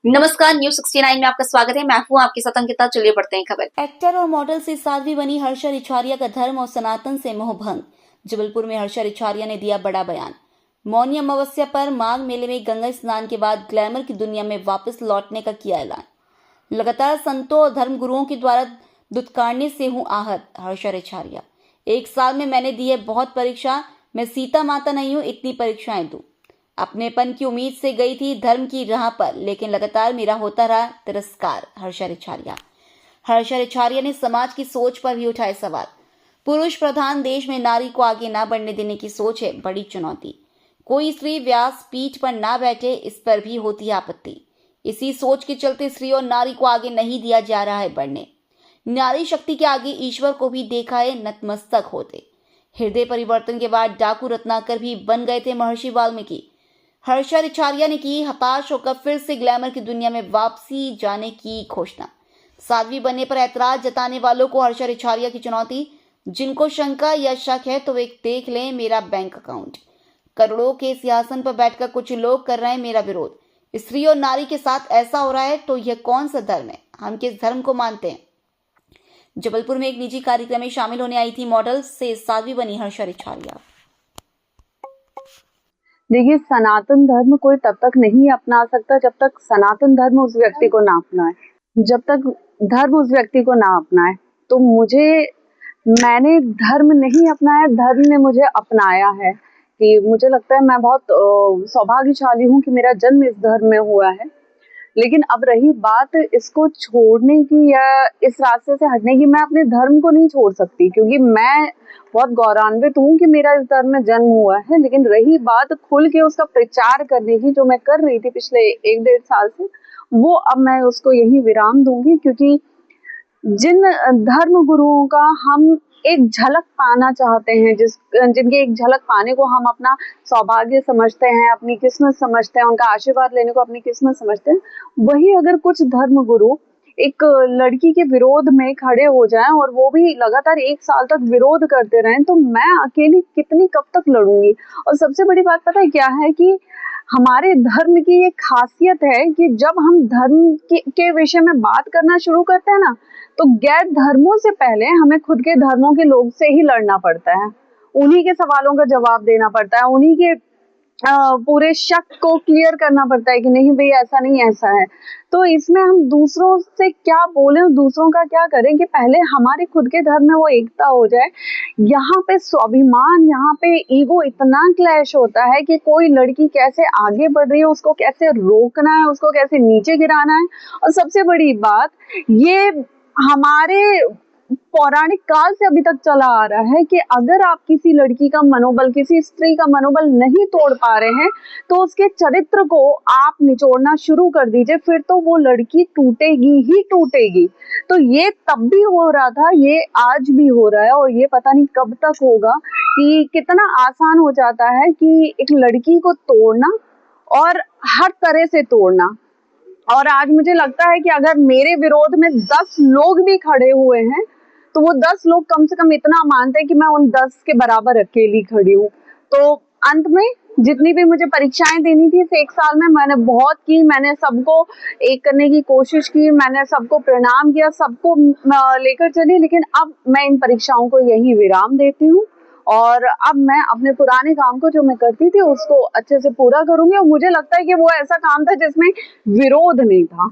नमस्कार, न्यूज 69 में आपका स्वागत है। मैं हूं आपके साथ अंकिता। चलिए बढ़ते हैं खबर। एक्टर और मॉडल से साध्वी बनी हर्षा रिछारिया का धर्म और सनातन से मोह भंग। जबलपुर में हर्षा रिछारिया ने दिया बड़ा बयान। मौनी अमावस्या पर माघ मेले में गंगा स्नान के बाद ग्लैमर की दुनिया में वापस लौटने का किया ऐलान। लगातार संतों और धर्मगुरुओं के द्वारा दुत्कारने से हूं आहत। हर्षा रिछारिया, 1 साल में मैंने दी है बहुत परीक्षा। मैं सीता माता नहीं हूं इतनी परीक्षाएं दूं। अपनेपन की उम्मीद से गई थी धर्म की राह पर, लेकिन लगातार मेरा होता रहा तिरस्कार। हर्षा रिछारिया ने समाज की सोच पर भी उठाए सवाल। पुरुष प्रधान देश में नारी को आगे ना बढ़ने देने की सोच है बड़ी चुनौती। कोई स्त्री व्यास पीठ पर ना बैठे, इस पर भी होती है आपत्ति। इसी सोच के चलते स्त्री और नारी को आगे नहीं दिया जा रहा है बढ़ने। नारी शक्ति के आगे ईश्वर को भी देखा है नतमस्तक होते। हृदय परिवर्तन के बाद डाकू रत्नाकर भी बन गए थे महर्षि वाल्मीकि। हर्षा रिछारिया ने की हताश होकर फिर से ग्लैमर की दुनिया में वापसी जाने की घोषणा। साध्वी बनने पर ऐतराज जताने वालों को हर्षा रिछारिया की चुनौती। जिनको शंका या शक है तो वे देख लें मेरा बैंक अकाउंट। करोड़ों के सिंहासन पर बैठकर कुछ लोग कर रहे हैं मेरा विरोध। स्त्री और नारी के साथ ऐसा हो रहा है तो यह कौन सा धर्म है? हम किस धर्म को मानते हैं? जबलपुर में एक निजी कार्यक्रम में शामिल होने आई थी मॉडल से साध्वी बनी हर्षा रिछारिया। देखिए, सनातन धर्म कोई तब तक नहीं अपना सकता जब तक सनातन धर्म उस व्यक्ति को ना अपनाए। जब तक धर्म उस व्यक्ति को ना अपनाए, तो मैंने धर्म नहीं अपनाया, धर्म ने मुझे अपनाया है। कि मुझे लगता है मैं बहुत सौभाग्यशाली हूँ कि मेरा जन्म इस धर्म में हुआ है। लेकिन अब रही बात इसको छोड़ने की या इस रास्ते से हटने की, मैं अपने धर्म को नहीं छोड़ सकती, क्योंकि मैं बहुत गौरवान्वित हूँ कि मेरा इस धर्म में जन्म हुआ है। लेकिन रही बात खुल के उसका प्रचार करने की, जो मैं कर रही थी पिछले 1-1.5 साल से, वो अब मैं उसको यही विराम दूंगी। क्योंकि जिन धर्म गुरुओं का हम एक झलक पाना चाहते हैं, जिनके एक झलक पाने को हम अपना सौभाग्य समझते हैं, अपनी किस्मत समझते हैं, उनका आशीर्वाद लेने को अपनी किस्मत समझते हैं, वही अगर कुछ धर्म गुरु एक लड़की के विरोध में खड़े हो जाएं और वो भी लगातार 1 साल तक विरोध करते रहें, तो मैं अकेली कितनी कब तक लड़ूंगी। और सबसे बड़ी बात पता है क्या है कि हमारे धर्म की ये खासियत है कि जब हम धर्म के विषय में बात करना शुरू करते हैं ना, तो गैर धर्मों से पहले हमें खुद के धर्मों के लोग से ही लड़ना पड़ता है। उन्हीं के सवालों का जवाब देना पड़ता है, उन्हीं के पूरे शक को क्लियर करना पड़ता है कि नहीं भाई ऐसा नहीं ऐसा है। तो इसमें हम दूसरों से क्या बोलें, दूसरों का क्या करें कि पहले हमारे खुद के धर्म में वो एकता हो जाए। यहाँ पे स्वाभिमान, यहाँ पे ईगो इतना क्लैश होता है कि कोई लड़की कैसे आगे बढ़ रही है उसको कैसे रोकना है, उसको कैसे नीचे गिराना है। और सबसे बड़ी बात ये हमारे पौराणिक काल से अभी तक चला आ रहा है कि अगर आप किसी लड़की का मनोबल, किसी स्त्री का मनोबल नहीं तोड़ पा रहे हैं, तो उसके चरित्र को आप निचोड़ना शुरू कर दीजिए, फिर तो वो लड़की टूटेगी ही टूटेगी। तो ये तब भी हो रहा था, ये आज भी हो रहा है, और ये पता नहीं कब तक होगा कि कितना आसान हो जाता है कि एक लड़की को तोड़ना और हर तरह से तोड़ना। और आज मुझे लगता है कि अगर मेरे विरोध में 10 लोग भी खड़े हुए हैं, तो वो 10 लोग कम से कम इतना मानते हैं कि मैं उन 10 के बराबर अकेली खड़ी हूँ। तो अंत में जितनी भी मुझे परीक्षाएं देनी थी इस 1 साल में, मैंने बहुत की, मैंने सबको एक करने की कोशिश की, मैंने सबको प्रणाम किया, सबको लेकर चली। लेकिन अब मैं इन परीक्षाओं को यही विराम देती हूँ, और अब मैं अपने पुराने काम को जो मैं करती थी उसको अच्छे से पूरा करूंगी। और मुझे लगता है कि वो ऐसा काम था जिसमें विरोध नहीं था,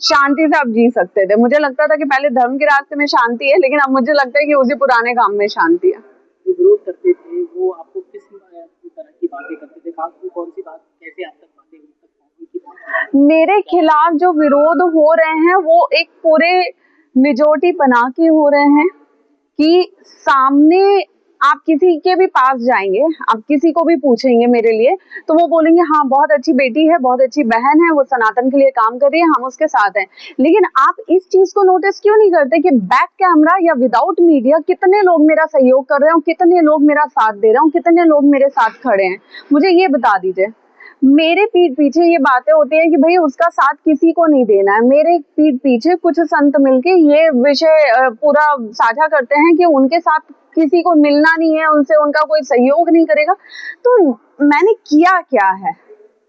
शांति से आप जी सकते थे। मुझे लगता था कि पहले धर्म के रास्ते में शांति है, लेकिन अब मुझे लगता है कि उसी पुराने काम में शांति है। जो विरोध करते थे वो आपको किस तरह की बातें करते थे, खास कौन सी बात, कैसे आप तक बातें उन तक पहुंची? मेरे खिलाफ जो विरोध हो रहे हैं वो एक पूरे मेजोरिटी बना के हो रहे हैं कि सामने आप किसी के भी पास जाएंगे, आप किसी को भी पूछेंगे मेरे लिए, तो वो बोलेंगे हाँ बहुत अच्छी बेटी है, बहुत अच्छी बहन है, वो सनातन के लिए काम कर रही है, हम उसके साथ हैं। लेकिन आप इस चीज को नोटिस क्यों नहीं करते कि बैक कैमरा या विदाउट मीडिया कितने लोग मेरा सहयोग कर रहे हैं, कितने लोग मेरा साथ दे रहे हैं, कितने लोग मेरे साथ खड़े हैं? मुझे ये बता दीजिए। मेरे पीठ पीछे ये बातें होती है कि भाई उसका साथ किसी को नहीं देना है। मेरे पीठ पीछे कुछ संत मिलके ये विषय पूरा साझा करते हैं कि उनके साथ किसी को मिलना नहीं है, उनसे उनका कोई सहयोग नहीं करेगा। तो मैंने किया क्या है?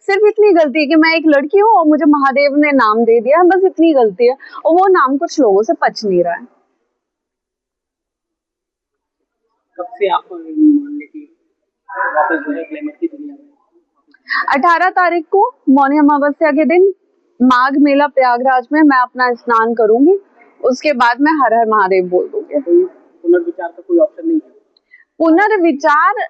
सिर्फ इतनी गलती है कि मैं एक लड़की हूँ और मुझे महादेव ने नाम दे दिया, बस इतनी गलती है, और वो नाम कुछ लोगों से पच नहीं रहा है। कब से आप मान लें कि वापस जो है ग्लैमर की दुनिया में 18 तारीख को मौनी अमावस्या के दिन माघ मेला प्रयागराज में मैं अपना स्नान करूंगी, उसके बाद मैं हर हर महादेव बोल दूंगी। कोई पुनर्विचार का कोई ऑप्शन नहीं है? पुनर्विचार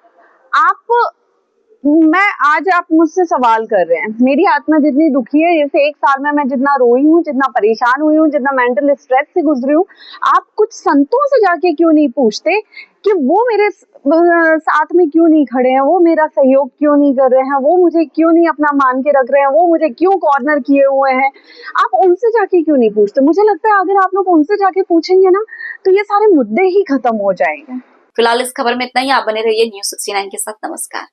आज आप मुझसे सवाल कर रहे हैं, मेरी आत्मा जितनी दुखी है, जैसे 1 साल में मैं जितना रोई हूँ, जितना परेशान हुई हूँ, जितना मेंटल स्ट्रेस से गुजरी हूँ, आप कुछ संतों से जाके क्यों नहीं पूछते कि वो मेरे साथ में क्यों नहीं खड़े हैं, वो मेरा सहयोग क्यों नहीं कर रहे हैं, वो मुझे क्यों नहीं अपना मान के रख रहे हैं, वो मुझे क्यों कॉर्नर किए हुए हैं, आप उनसे जाके क्यों नहीं पूछते? मुझे लगता है अगर आप लोग उनसे जाके पूछेंगे ना तो ये सारे मुद्दे ही खत्म हो जाएंगे। फिलहाल इस खबर में इतना ही। आप बने रहिए News 69 के साथ। नमस्कार।